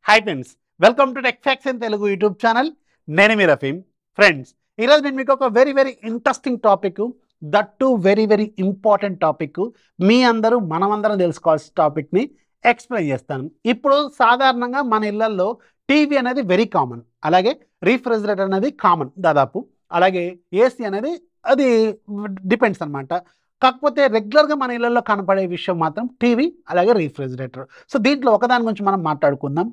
Hi friends, welcome to tech facts in Telugu YouTube channel. నేను మీ Rafeem. Friends, ఈరోజు నేను మీకు ఒక very interesting topic, that to very important topic, మీ అందరూ మనమందరం తెలుసుకోవాల్సిన టాపిక్ని ఎక్స్ప్లెయిన్ చేస్తాను. ఇప్పుడు సాధారణంగా మన ఇళ్లల్లో టీవీ అనేది వెరీ కామన్, అలాగే రీఫ్రిజిరేటర్ అనేది కామన్ దాదాపు, అలాగే ఏసీ అనేది అది డిపెండ్స్ అనమాట. కాకపోతే రెగ్యులర్గా మన ఇళ్లలో కనపడే విషయం మాత్రం టీవీ, అలాగే రీఫ్రిజిరేటర్. సో దీంట్లో ఒకదాని గురించి మనం మాట్లాడుకుందాం.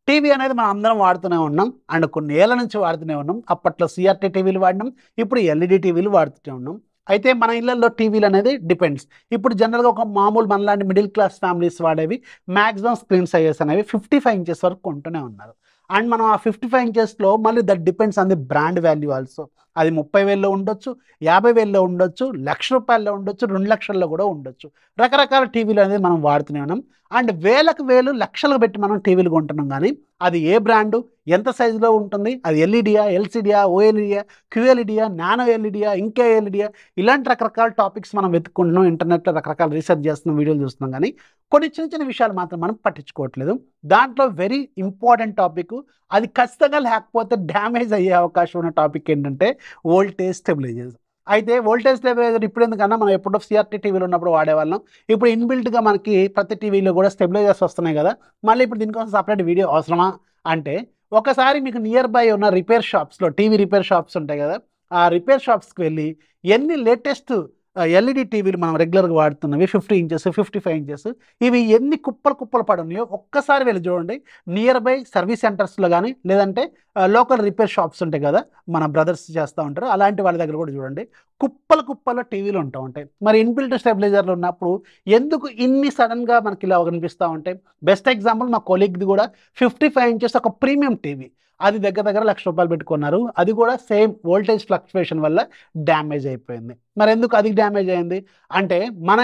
టీవీ అనేది మనం అందరం వాడుతూనే ఉన్నాం, అండ్ కొన్ని ఏళ్ళ నుంచి వాడుతూనే ఉన్నాం. అప్పట్లో సిఆర్టీ టీవీలు వాడినాం, ఇప్పుడు ఎల్ఈడి టీవీలు వాడుతూనే ఉన్నాం. అయితే మన ఇళ్లలో టీవీలు అనేది డిపెండ్స్. ఇప్పుడు జనరల్గా ఒక మామూలు మనలాంటి మిడిల్ క్లాస్ ఫ్యామిలీస్ వాడేవి మ్యాక్సిమం స్క్రీన్ సైజెస్ అనేవి 55 ఇంచెస్ వరకు కొంటూనే ఉన్నారు. అండ్ మనం ఆ 55 ఇంచెస్లో మళ్ళీ that depends on the brand value also. అది 30,000లో ఉండొచ్చు, 50,000లో ఉండొచ్చు, ₹1,00,000 ఉండొచ్చు, 2 లక్షల్లో కూడా ఉండొచ్చు. రకరకాల టీవీలు అనేది మనం వాడుతూనే ఉన్నాం. అండ్ వేలకు వేలు లక్షలు పెట్టి మనం టీవీలు కొంటున్నాం, కానీ అది ఏ బ్రాండు, ఎంత సైజులో ఉంటుంది, అది ఎల్ఈడియా, ఎల్సిడియా, ఓఎల్ఈడియా, క్యూఎల్ఈడియా, నానో ఎల్ఈడియా, ఇంకా ఎల్ఈడియా, ఇలాంటి రకరకాల టాపిక్స్ మనం వెతుక్కుంటున్నాం. ఇంటర్నెట్లో రకరకాల రీసెర్చ్ చేస్తున్నాం, వీడియోలు చూస్తున్నాం, కానీ కొన్ని చిన్న విషయాలు మాత్రం మనం పట్టించుకోవట్లేదు. దాంట్లో వెరీ ఇంపార్టెంట్ టాపిక్, అది ఖచ్చితంగా లేకపోతే డ్యామేజ్ అయ్యే అవకాశం ఉన్న టాపిక్ ఏంటంటే వోల్టేజ్ స్టెబిలైజర్స్. అయితే వోల్టేజ్ స్టెబిలైజర్ ఇప్పుడు ఎందుకన్నా మనం ఎప్పుడో సిఆర్టీ టీవీలో ఉన్నప్పుడు వాడేవాళ్ళం. ఇప్పుడు ఇన్బిల్ట్గా మనకి ప్రతి టీవీలో కూడా స్టెబిలైజర్స్ వస్తున్నాయి కదా. మళ్ళీ ఇప్పుడు దీనికోసం సపరేట్ వీడియో అవసరమా అంటే, ఒకసారి మీకు నియర్ బై ఉన్న రిపేర్ షాప్స్లో, టీవీ రిపేర్ షాప్స్ ఉంటాయి కదా, ఆ రిపేర్ షాప్స్కి వెళ్ళి ఎన్ని లేటెస్ట్ ఎల్ఈడి టీవీలు మనం రెగ్యులర్గా వాడుతున్నవి 50 ఇంచెస్, 55 ఇంచెస్, ఇవి ఎన్ని కుప్పలు పడి ఉన్నాయో ఒక్కసారి వెళ్ళి చూడండి. నియర్ బై సర్వీస్ సెంటర్స్లో కానీ, లేదంటే లోకల్ రిపేర్ షాప్స్ ఉంటాయి కదా, మన బ్రదర్స్ చేస్తూ ఉంటారు, అలాంటి వాళ్ళ దగ్గర కూడా చూడండి. కుప్పలు టీవీలు ఉంటాయి. మరి ఇన్బిల్ట్ స్టెబిలైజర్లు ఉన్నప్పుడు ఎందుకు ఇన్ని సడన్గా మనకి ఇలా కనిపిస్తూ ఉంటాయి? బెస్ట్ ఎగ్జాంపుల్ మా కొలీగ్ది కూడా 55 ఇంచెస్ ఒక ప్రీమియం టీవీ, అది దగ్గర ₹1,00,000 పెట్టుకున్నారు. అది కూడా సేమ్ వోల్టేజ్ ఫ్లక్చువేషన్ వల్ల డ్యామేజ్ అయిపోయింది. మరి ఎందుకు అది డ్యామేజ్ అయింది అంటే, మన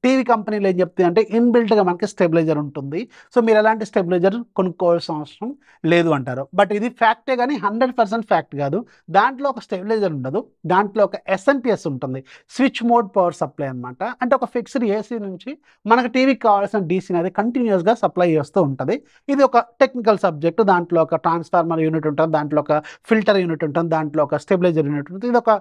టీవీ కంపెనీలు ఏం చెప్తాయి అంటే ఇన్బిల్ట్గా మనకి స్టెబిలైజర్ ఉంటుంది, సో మీరు ఎలాంటి స్టెబిలైజర్ కొనుక్కోవాల్సిన అవసరం లేదు అంటారు. బట్ ఇది ఫ్యాక్టే, కానీ 100% ఫ్యాక్ట్ కాదు. దాంట్లో ఒక స్టెబిలైజర్ ఉండదు, దాంట్లో ఒక ఎస్ఎంపిఎస్ ఉంటుంది, స్విచ్ మోడ్ పవర్ సప్లై అనమాట. అంటే ఒక ఫిక్స్డ్ ఏసీ నుంచి మనకు టీవీకి కావాల్సిన డీసీ అనేది కంటిన్యూస్గా సప్లై చేస్తూ ఉంటుంది. ఇది ఒక టెక్నికల్ సబ్జెక్ట్. దాంట్లో ఒక ట్రాన్స్ఫార్మర్ యూనిట్ ఉంటుంది, దాంట్లో ఒక ఫిల్టర్ యూనిట్ ఉంటుంది, దాంట్లో ఒక స్టెబిలైజర్ యూనిట్ ఉంటుంది. ఇది ఒక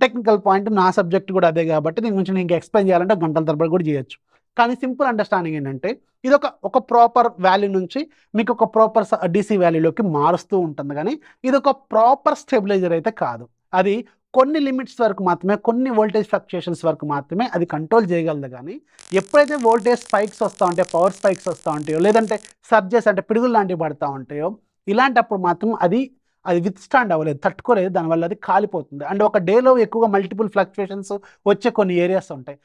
టెక్నికల్ పాయింట్. నా సబ్జెక్ట్ కూడా అదే కాబట్టి దీని గురించి నేను ఎక్స్ప్లెయిన్ చేయాలంటే గంటల తరబడి కూడా చేయొచ్చు. కానీ సింపుల్ అండర్స్టాండింగ్ ఏంటంటే, ఇది ఒక ప్రాపర్ వాల్యూ నుంచి మీకు ఒక ప్రాపర్ డీసీ వాల్యూలోకి మారుస్తూ ఉంటుంది, కానీ ఇది ఒక ప్రాపర్ స్టెబిలైజర్ అయితే కాదు. అది కొన్ని లిమిట్స్ వరకు మాత్రమే, కొన్ని వోల్టేజ్ ఫ్లక్చుయేషన్స్ వరకు మాత్రమే అది కంట్రోల్ చేయగలదు. కానీ ఎప్పుడైతే వోల్టేజ్ స్పైక్స్ వస్తూ ఉంటాయో, పవర్ స్పైక్స్ వస్తూ ఉంటాయో, లేదంటే సర్జెస్ అంటే పిడుగులు లాంటివి పడుతూ ఉంటాయో, ఇలాంటప్పుడు మాత్రం అది విత్ స్టాండ్ అవ్వలేదు, తట్టుకోలేదు. దానివల్ల అది కాలిపోతుంది. అండ్ ఒక డేలో ఎక్కువగా మల్టిపుల్ ఫ్లక్చుయేషన్స్ వచ్చే కొన్ని ఏరియాస్ ఉంటాయి.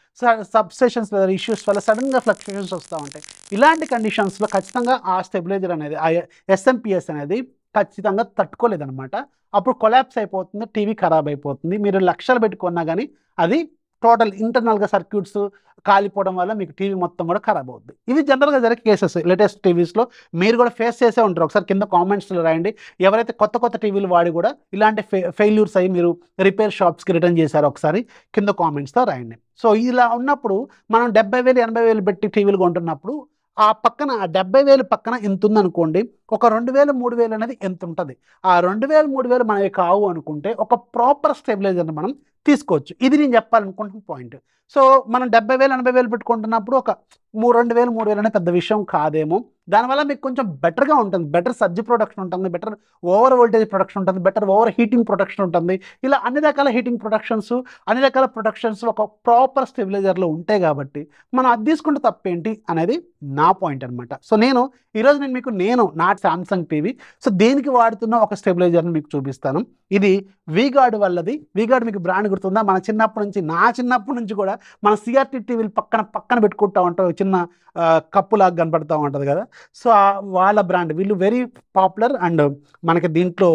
సబ్స్టేషన్స్ లేదా ఇష్యూస్ వల్ల సడన్గా ఫ్లక్చుయేషన్స్ వస్తూ ఉంటాయి. ఇలాంటి కండిషన్స్లో ఖచ్చితంగా ఆ స్టెబిలైజర్ అనేది, ఆ ఎస్ఎంపిఎస్ అనేది ఖచ్చితంగా తట్టుకోలేదన్నమాట. అప్పుడు కొలాప్స్ అయిపోతుంది, టీవీ ఖరాబ్ అయిపోతుంది. మీరు లక్షలు పెట్టుకున్నా కానీ అది టోటల్ ఇంటర్నల్గా సర్క్యూట్స్ కాలిపోవడం వల్ల మీకు టీవీ మొత్తం కూడా ఖరాబ్ అవుతుంది. ఇవి జనరల్గా జరిగే కేసెస్. లేటెస్ట్ టీవీస్లో మీరు కూడా ఫేస్ చేసే ఉంటారు. ఒకసారి కింద కామెంట్స్లో రాయండి, ఎవరైతే కొత్త టీవీలు వాడి కూడా ఇలాంటి ఫెయిల్యూర్స్ అయ్యి మీరు రిపేర్ షాప్స్కి రిటర్న్ చేశారో ఒకసారి కింద కామెంట్స్తో రాయండి. సో ఇలా ఉన్నప్పుడు మనం 70,000, 80,000 పెట్టి టీవీలు కొంటున్నప్పుడు ఆ పక్కన, ఆ 70,000 పక్కన ఎంత ఉందనుకోండి, ఒక 2,000, 3,000 అనేది ఎంత ఉంటుంది. ఆ 2,000, 3,000 మనవి కావు అనుకుంటే ఒక ప్రాపర్ స్టెబిలైజర్ని మనం తీసుకోవచ్చు. ఇది నేను చెప్పాలనుకుంటున్న పాయింట్. సో మనం 70,000, 80,000 పెట్టుకుంటున్నప్పుడు ఒక 2,000, 3,000 అనే పెద్ద విషయం కాదేమో. దానివల్ల మీకు కొంచెం బెటర్గా ఉంటుంది, బెటర్ సర్జ్ ప్రొడక్షన్ ఉంటుంది, బెటర్ ఓవర్ వోల్టేజ్ ప్రొడక్షన్ ఉంటుంది, బెటర్ ఓవర్ హీటింగ్ ప్రొడక్షన్ ఉంటుంది. ఇలా అన్ని రకాల హీటింగ్ ప్రొడక్షన్స్, అన్ని రకాల ప్రొడక్షన్స్ ఒక ప్రాపర్ స్టెబిలైజర్లో ఉంటాయి. కాబట్టి మనం అది తీసుకుంటే తప్పేంటి అనేది నా పాయింట్ అనమాట. సో ఈరోజు నేను మీకు నా సామ్సంగ్ టీవీ, సో దేనికి వాడుతున్న ఒక స్టెబిలైజర్ని మీకు చూపిస్తాను. ఇది వీగార్డ్ వాళ్ళది. వీగార్డ్ మీకు బ్రాండ్ గుర్తుందా? నా చిన్నప్పటి నుంచి కూడా మన సిఆర్టీ టీవీలు పక్కన పెట్టుకుంటూ ఉంటాం, చిన్న కప్పులాగా కనపడుతూ ఉంటుంది కదా. సో వాళ్ళ బ్రాండ్, వీళ్ళు వెరీ పాపులర్. అండ్ మనకి దీంట్లో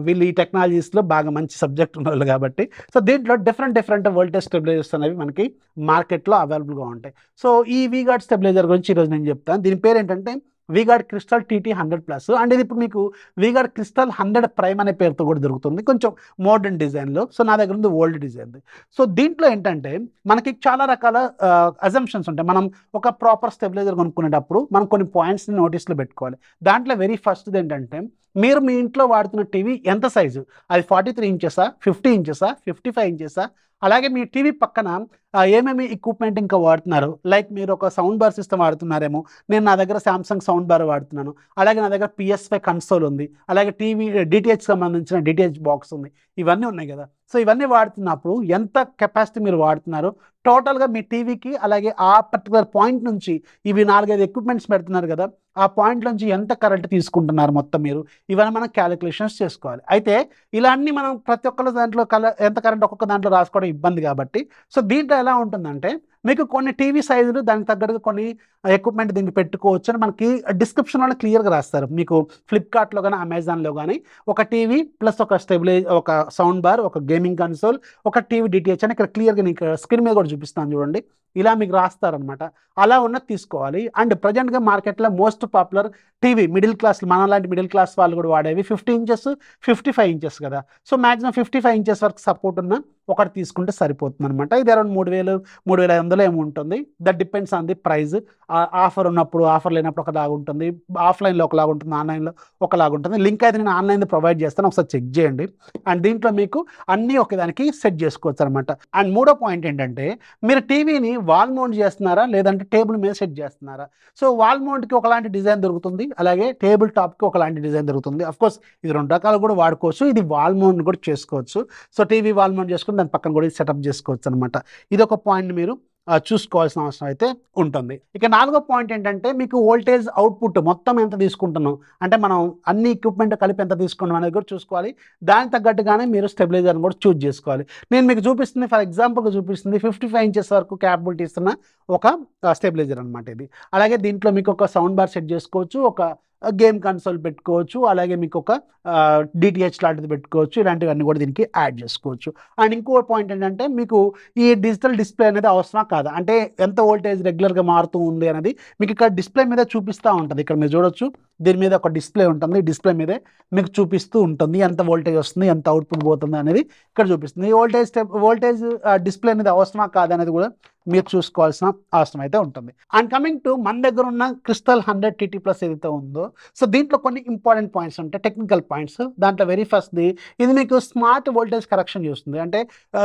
వీళ్ళు ఈ టెక్నాలజీస్లో బాగా మంచి సబ్జెక్ట్ ఉన్న వాళ్ళు కాబట్టి, సో దీంట్లో డిఫరెంట్ వోల్టేజ్ స్టెబిలైజర్స్ అనేవి మనకి మార్కెట్లో అవైలబుల్గా ఉంటాయి. సో ఈ వీగార్డ్ స్టెబిలైజర్ గురించి ఈరోజు నేను చెప్తాను. దీని పేరు ఏంటంటే వీగార్డ్ క్రిస్టల్ టీటీ 100+. అండ్ ఇది ఇప్పుడు మీకు వీగార్డ్ క్రిస్టల్ 100 ప్రైమ్ అనే పేరుతో కూడా దొరుకుతుంది, కొంచెం మోడర్న్ డిజైన్లో. సో నా దగ్గర ఉంది ఓల్డ్ డిజైన్. సో దీంట్లో ఏంటంటే మనకి చాలా రకాల అజంప్షన్స్ ఉంటాయి. మనం ఒక ప్రాపర్ స్టెబిలైజర్ కొనుక్కునేటప్పుడు మనం కొన్ని పాయింట్స్ని నోటీస్లో పెట్టుకోవాలి. దాంట్లో వెరీ ఫస్ట్ది ఏంటంటే మీరు మీ ఇంట్లో వాడుతున్న టీవీ ఎంత సైజు, అది 43 ఇంచెసా, 50 ఇంచెసా, 55 ఇంచెసా, అలాగే మీ టీవీ పక్కన ఏమేమి ఎక్విప్మెంట్ ఇంకా వాడుతున్నారు. లైక్ మీరు ఒక సౌండ్ బార్ సిస్టమ్ వాడుతున్నారేమో, నేను నా దగ్గర సామ్సంగ్ సౌండ్ బార్ వాడుతున్నాను, అలాగే నా దగ్గర PS5 కన్సోల్ ఉంది, అలాగే టీవీ DTH సంబంధించిన DTH బాక్స్ ఉంది, ఇవన్నీ ఉన్నాయి కదా. సో ఇవన్నీ వాడుతున్నప్పుడు ఎంత కెపాసిటీ మీరు వాడుతున్నారు, టోటల్గా మీ టీవీకి, అలాగే ఆ పర్టికులర్ పాయింట్ నుంచి ఇవి 4-5 ఎక్విప్మెంట్స్ పెడుతున్నారు కదా, ఆ పాయింట్ నుంచి ఎంత కరెంట్ తీసుకుంటున్నారు మొత్తం మీరు, ఇవన్నీ మనం క్యాలిక్యులేషన్స్ చేసుకోవాలి. అయితే ఇలా అన్ని మనం ప్రతి ఒక్కరి దాంట్లో ఎంత కరెంట్ ఒక్కొక్క దాంట్లో రాసుకోవడం ఇబ్బంది కాబట్టి, సో దీంట్లో ఎలా ఉంటుందంటే మీకు కొన్ని టీవీ సైజులు దానికి తగ్గట్టుగా కొన్ని ఎక్విప్మెంట్ దీనికి పెట్టుకోవచ్చు అని మనకి డిస్క్రిప్షన్లో క్లియర్గా రాస్తారు. మీకు ఫ్లిప్కార్ట్లో కానీ అమెజాన్లో కానీ ఒక టీవీ ప్లస్ ఒక ఒక సౌండ్ బార్, ఒక గేమింగ్ కన్సోల్, ఒక టీవీ DTH అని ఇక్కడ క్లియర్గా నీకు స్క్రీన్ మీద కూడా చూపిస్తాను చూడండి, ఇలా మీకు రాస్తారనమాట. అలా ఉన్నది తీసుకోవాలి. అండ్ ప్రజెంట్గా మార్కెట్లో most popular TV middle class, మనలాంటి మిడిల్ క్లాస్ వాళ్ళు కూడా వాడేవి 50 ఇంచెస్, 55 ఇంచెస్ కదా. సో మ్యాక్సిమం 55 ఇంచెస్ వరకు సపోర్ట్ ఉన్న ఒకటి తీసుకుంటే సరిపోతుంది అనమాట. ఇది అరౌండ్ 3,000, 3,500 ఏమి ఉంటుంది. That depends on the price. Offer ఉన్నప్పుడు, ఆఫర్ లేనప్పుడు ఒకలాగా ఉంటుంది, ఆఫ్లైన్లో ఒకలాగా ఉంటుంది, ఆన్లైన్లో ఒకలాగా ఉంటుంది. లింక్ అయితే నేను ఆన్లైన్లో ప్రొవైడ్ చేస్తాను, ఒకసారి చెక్ చేయండి. అండ్ దీంట్లో మీకు అన్నీ ఒకదానికి సెట్ చేసుకోవచ్చు అనమాట. అండ్ మూడో పాయింట్ ఏంటంటే మీరు టీవీని వాల్ మౌంట్ చేస్తున్నారా లేదంటే టేబుల్ మీద సెట్ చేస్తున్నారా. సో వాల్ మౌంట్కి ఒకలాంటి డిజైన్ దొరుకుతుంది, అలాగే టేబుల్ టాప్కి ఒకలాంటి డిజైన్ దొరుకుతుంది. అఫ్కోర్స్ ఇది 2 రకాలు కూడా వాడుకోవచ్చు. ఇది వాల్ మౌంట్ కూడా చేసుకోవచ్చు. సో టీవీ వాల్ మౌంట్ చేసుకుని దాని పక్కన కూడా సెటప్ చేసుకోవచ్చు అనమాట. ఇది ఒక పాయింట్ మీరు చూసుకోవాల్సిన అవసరం అయితే ఉంటుంది. ఇక 4వ పాయింట్ ఏంటంటే మీకు వోల్టేజ్ అవుట్పుట్ మొత్తం ఎంత తీసుకుంటున్నాం, అంటే మనం అన్ని ఎక్విప్మెంట్ కలిపి ఎంత తీసుకున్నాం అనేది కూడా చూసుకోవాలి. దానికి తగ్గట్టుగానే మీరు స్టెబిలైజర్ని కూడా చూజ్ చేసుకోవాలి. నేను మీకు చూపిస్తుంది, ఫర్ ఎగ్జాంపుల్గా చూపిస్తుంది 55 ఇంచెస్ వరకు క్యాపబిలిటీ ఇస్తున్న ఒక స్టెబిలైజర్ అనమాట ఇది. అలాగే దీంట్లో మీకు ఒక సౌండ్ బార్ సెట్ చేసుకోవచ్చు, ఒక గేమ్ కన్సోల్ పెట్టుకోవచ్చు, అలాగే మీకు ఒక DTH లాంటిది పెట్టుకోవచ్చు. ఇలాంటివన్నీ కూడా దీనికి యాడ్ చేసుకోవచ్చు. అండ్ ఇంకో పాయింట్ ఏంటంటే మీకు ఈ డిజిటల్ డిస్ప్లే అనేది అవసరమా కాదా, అంటే ఎంత వోల్టేజ్ రెగ్యులర్గా మారుతూ ఉంది అనేది మీకు ఇక్కడ డిస్ప్లే మీద చూపిస్తూ ఉంటుంది. ఇక్కడ మీరు చూడొచ్చు, దీని మీద ఒక డిస్ప్లే ఉంటుంది, డిస్ప్లే మీదే మీకు చూపిస్తూ ఉంటుంది ఎంత వోల్టేజ్ వస్తుంది, ఎంత అవుట్పుట్ పోతుంది అనేది ఇక్కడ చూపిస్తుంది. ఈ వోల్టేజ్ డిస్ప్లే అనేది అవసరమా కాదా అనేది కూడా మీరు చూసుకోవాల్సిన అవసరం అయితే ఉంటుంది. అండ్ కమింగ్ టు మన దగ్గర ఉన్న క్రిస్టల్ 100 TT+ ఏదైతే ఉందో, సో దీంట్లో కొన్ని ఇంపార్టెంట్ పాయింట్స్ ఉంటాయి, టెక్నికల్ పాయింట్స్. దాంట్లో వెరీ ఫస్ట్ది, ఇది మీకు స్మార్ట్ వోల్టేజ్ కరెక్షన్ చేస్తుంది. అంటే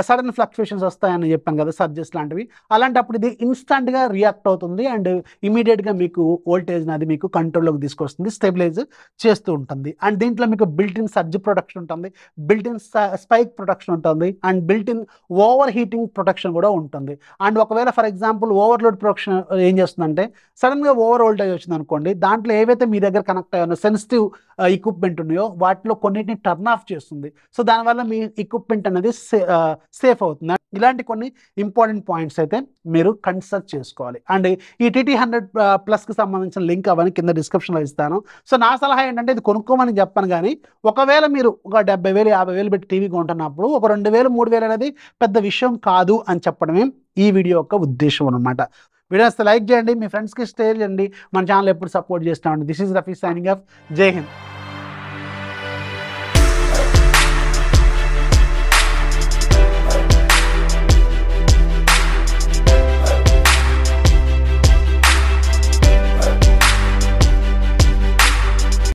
సడన్ ఫ్లక్చుయేషన్స్ వస్తాయని చెప్పాను కదా, సర్జెస్ లాంటివి, అలాంటప్పుడు ఇది ఇన్స్టంట్గా రియాక్ట్ అవుతుంది అండ్ ఇమీడియట్గా మీకు వోల్టేజ్ అది మీకు కంట్రోల్లోకి తీసుకొస్తుంది, స్టెబిలైజ్ చేస్తూ ఉంటుంది. అండ్ దీంట్లో మీకు బిల్ట్ ఇన్ సర్జ్ ప్రొటెక్షన్ ఉంటుంది, బిల్ట్ ఇన్ స్పైక్ ప్రొటెక్షన్ ఉంటుంది, and built in over heating protection కూడా ఉంటుంది. అండ్ ఒకవేళ ఫర్ ఎగ్జాంపుల్ ఓవర్లోడ్ ప్రొటెక్షన్ ఏం చేస్తుందంటే సడన్గా ఓవర్ వోల్టేజ్ వచ్చింది అనుకోండి, దాంట్లో ఏవైతే మీ దగ్గర కనెక్ట్ అయ్యో సెన్సిటివ్ ఎక్విప్మెంట్ ఉన్నాయో వాటిలో కొన్నిటిని టర్న్ ఆఫ్ చేస్తుంది. సో దానివల్ల మీ ఎక్విప్మెంట్ అనేది సేఫ్ అవుతుంది. ఇలాంటి కొన్ని ఇంపార్టెంట్ పాయింట్స్ అయితే మీరు కన్సిడర్ చేసుకోవాలి. అండ్ ఈ TT100+కి సంబంధించిన లింక్ అవన్నీ కింద డిస్క్రిప్షన్లో ఇస్తాను. సో నా సలహా ఏంటంటే ఇది కొనుక్కోమని చెప్పను, కానీ ఒకవేళ మీరు ఒక 70,000, 50,000 పెట్టి టీవీ కొంటున్నప్పుడు ఒక 2,000, 3,000 అనేది పెద్ద విషయం కాదు అని చెప్పడమే ఈ వీడియో యొక్క ఉద్దేశం అనమాట. వీడియో వస్తే లైక్ చేయండి, మీ ఫ్రెండ్స్కి షేర్ చేయండి. మన ఛానల్ ఎప్పుడు సపోర్ట్ చేస్తామండి. This is Rafi signing off. జై హింద్.